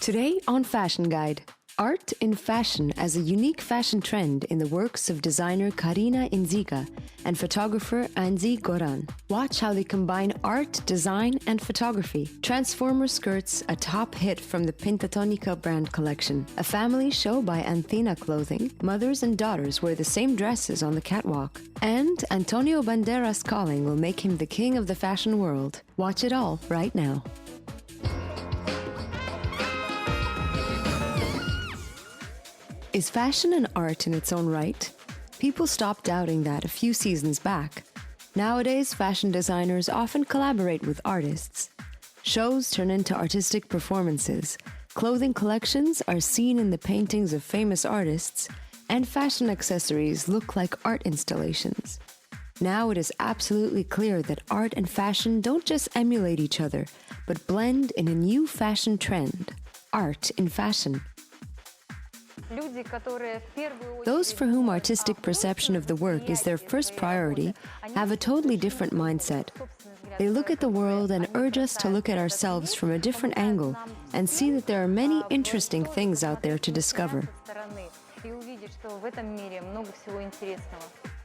Today on Fashion Guide, art in fashion as a unique fashion trend in the works of designer Karina Inziga and photographer Anzi Goran. Watch how they combine art, design, and photography. Transformer skirts, a top hit from the Pentatonic brand collection. A family show by Anthena Clothing. Mothers and daughters wear the same dresses on the catwalk. And Antonio Banderas' calling will make him the king of the fashion world. Watch it all right now. Is fashion an art in its own right? People stopped doubting that a few seasons back. Nowadays, fashion designers often collaborate with artists. Shows turn into artistic performances. Clothing collections are seen in the paintings of famous artists, and fashion accessories look like art installations. Now it is absolutely clear that art and fashion don't just emulate each other, but blend in a new fashion trend: art in fashion. Those for whom artistic perception of the work is their first priority have a totally different mindset. They look at the world and urge us to look at ourselves from a different angle and see that there are many interesting things out there to discover.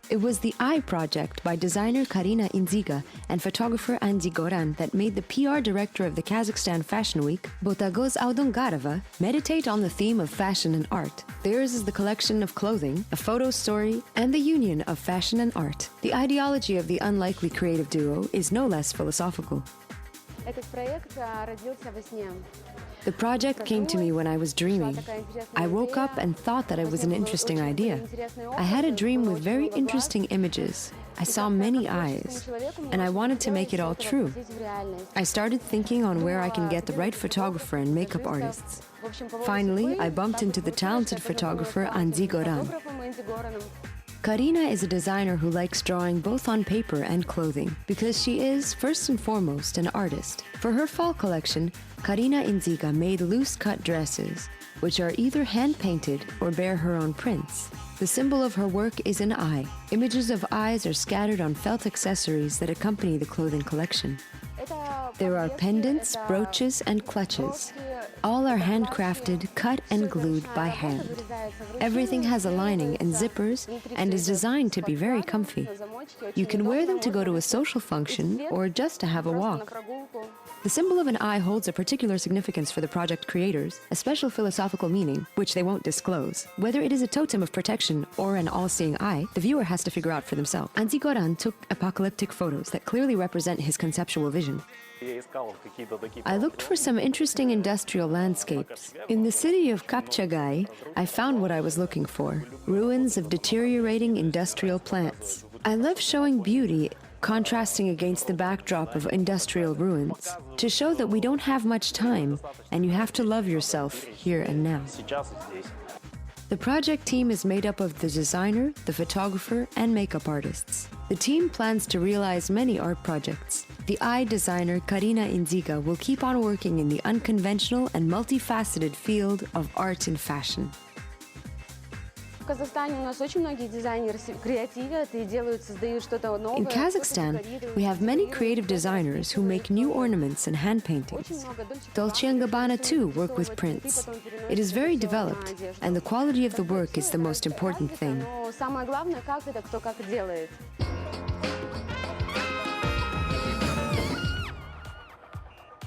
It was the Eye project by designer Karina Inziga and photographer Anzi Goran that made the PR director of the Kazakhstan Fashion Week, Botagoz Audongarova, meditate on the theme of fashion and art. Theirs is the collection of clothing, a photo story, and the union of fashion and art. The ideology of the unlikely creative duo is no less philosophical. The project came to me when I was dreaming. I woke up and thought that it was an interesting idea. I had a dream with very interesting images. I saw many eyes, and I wanted to make it all true. I started thinking on where I can get the right photographer and makeup artists. Finally, I bumped into the talented photographer Anzi Goran. Karina is a designer who likes drawing both on paper and clothing because she is, first and foremost, an artist. For her fall collection, Karina Inziga made loose-cut dresses, which are either hand-painted or bear her own prints. The symbol of her work is an eye. Images of eyes are scattered on felt accessories that accompany the clothing collection. There are pendants, brooches, and clutches. All are handcrafted, cut and glued by hand. Everything has a lining and zippers and is designed to be very comfy. You can wear them to go to a social function or just to have a walk. The symbol of an eye holds a particular significance for the project creators, a special philosophical meaning, which they won't disclose. Whether it is a totem of protection or an all-seeing eye, the viewer has to figure out for themselves. Anzi Goran took apocalyptic photos that clearly represent his conceptual vision. I looked for some interesting industrial landscapes. In the city of Kapchagai, I found what I was looking for: ruins of deteriorating industrial plants. I love showing beauty contrasting against the backdrop of industrial ruins, to show that we don't have much time and you have to love yourself here and now. The project team is made up of the designer, the photographer, and makeup artists. The team plans to realize many art projects. The eye designer Karina Inziga will keep on working in the unconventional and multifaceted field of art and fashion. In Kazakhstan, we have many creative designers who make new ornaments and hand paintings. Dolce & Gabbana too work with prints. It is very developed, and the quality of the work is the most important thing.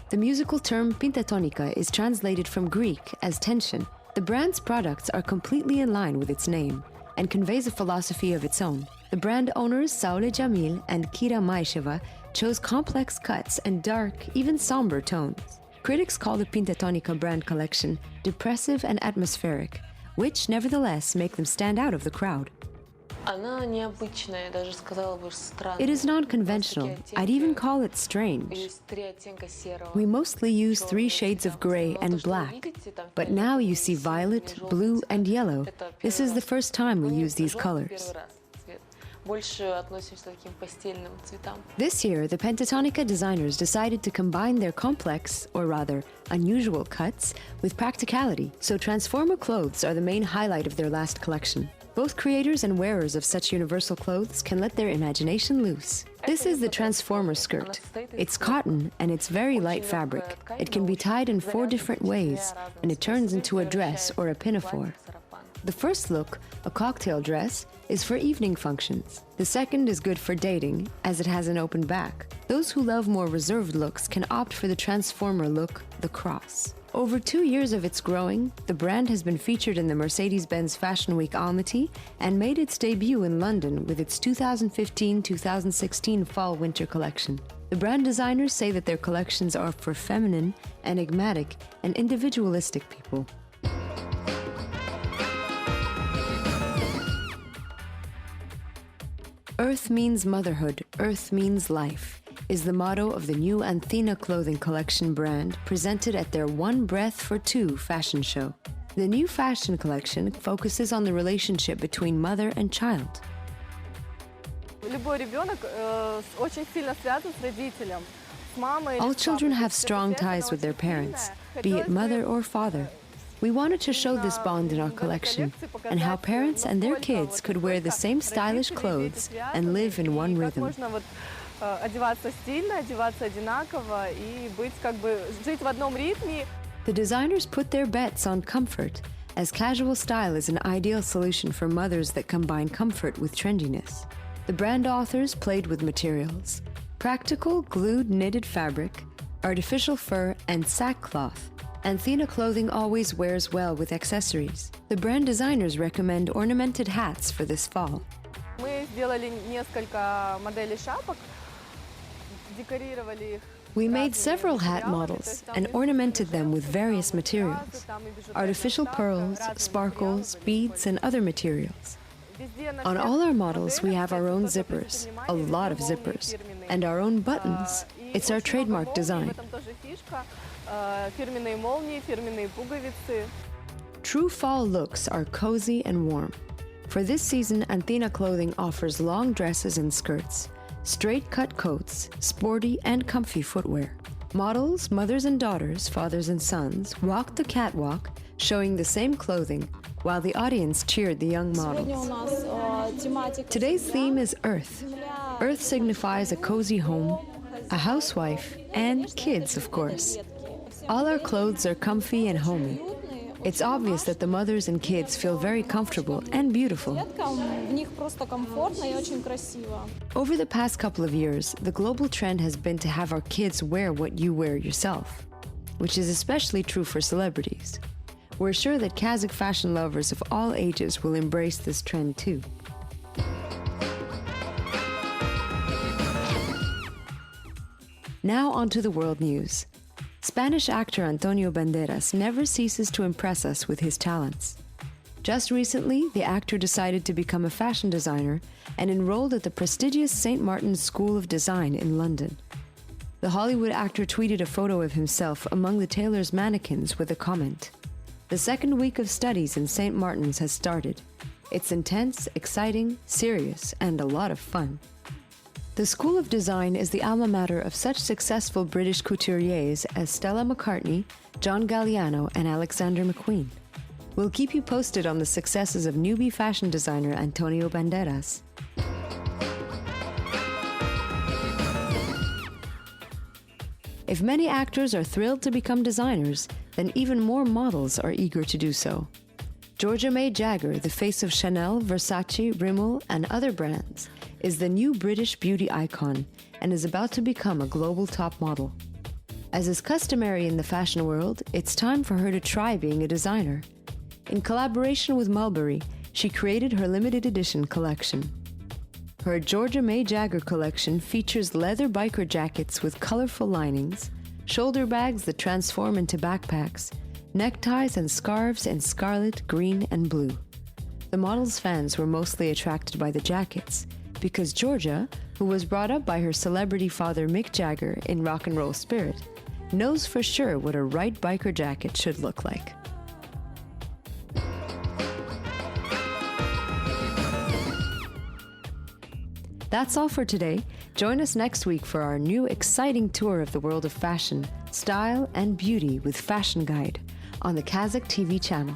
The musical term Pentatonic is translated from Greek as tension. The brand's products are completely in line with its name and conveys a philosophy of its own. The brand owners Saule Jamil and Kira Maisheva chose complex cuts and dark, even somber tones. Critics call the Pentatonic brand collection depressive and atmospheric, which nevertheless make them stand out of the crowd. It is non-conventional. I'd even call it strange. We mostly use 3 shades of gray and black, but now you see violet, blue, and yellow. This is the first time we use these colors. This year, the Pentatonic designers decided to combine their complex, or rather, unusual cuts with practicality, so Transformer clothes are the main highlight of their last collection. Both creators and wearers of such universal clothes can let their imagination loose. This is the transformer skirt. It's cotton and it's very light fabric. It can be tied in 4 different ways, and it turns into a dress or a pinafore. The first look, a cocktail dress, is for evening functions. The second is good for dating, as it has an open back. Those who love more reserved looks can opt for the transformer look, the cross. Over 2 years of its growing, the brand has been featured in the Mercedes-Benz Fashion Week Almaty and made its debut in London with its 2015-2016 Fall-Winter collection. The brand designers say that their collections are for feminine, enigmatic, and individualistic people. Earth means motherhood, earth means life, is the motto of the new Anthena clothing collection brand presented at their One Breath for Two fashion show. The new fashion collection focuses on the relationship between mother and child. All children have strong ties with their parents, be it mother or father. We wanted to show this bond in our collection and how parents and their kids could wear the same stylish clothes and live in one rhythm. The designers put their bets on comfort, as casual style is an ideal solution for mothers that combine comfort with trendiness. The brand authors played with materials: practical glued knitted fabric, artificial fur, and sackcloth. Anthena clothing always wears well with accessories. The brand designers recommend ornamented hats for this fall. We made several hat models and ornamented them with various materials: artificial pearls, sparkles, beads, and other materials. On all our models, we have our own zippers, a lot of zippers, and our own buttons. It's our trademark design. True fall looks are cozy and warm. For this season, Anthena clothing offers long dresses and skirts, straight-cut coats, sporty and comfy footwear. Models, mothers and daughters, fathers and sons, walked the catwalk, showing the same clothing, while the audience cheered the young models. Today's theme is Earth. Earth signifies a cozy home, a housewife, and kids, of course. All our clothes are comfy and homey. It's obvious that the mothers and kids feel very comfortable and beautiful. Over the past couple of years, the global trend has been to have our kids wear what you wear yourself, which is especially true for celebrities. We're sure that Kazakh fashion lovers of all ages will embrace this trend too. Now on to the world news. Spanish actor Antonio Banderas never ceases to impress us with his talents. Just recently, the actor decided to become a fashion designer and enrolled at the prestigious St. Martin's School of Design in London. The Hollywood actor tweeted a photo of himself among the tailor's mannequins with a comment: "The second week of studies in St. Martin's has started. It's intense, exciting, serious, and a lot of fun." The School of Design is the alma mater of such successful British couturiers as Stella McCartney, John Galliano, and Alexander McQueen. We'll keep you posted on the successes of newbie fashion designer Antonio Banderas. If many actors are thrilled to become designers, then even more models are eager to do so. May Jagger, the face of Chanel, Versace, Rimmel, and other brands, is the new British beauty icon and is about to become a global top model. As is customary in the fashion world, it's time for her to try being a designer. In collaboration with Mulberry, she created her limited edition collection. Her May Jagger collection features leather biker jackets with colorful linings, shoulder bags that transform into backpacks, neckties and scarves in scarlet, green, and blue. The model's fans were mostly attracted by the jackets because Georgia, who was brought up by her celebrity father Mick Jagger in rock and roll spirit, knows for sure what a right biker jacket should look like. That's all for today. Join us next week for our new exciting tour of the world of fashion, style, and beauty with Fashion Guide on the Kazakh TV channel.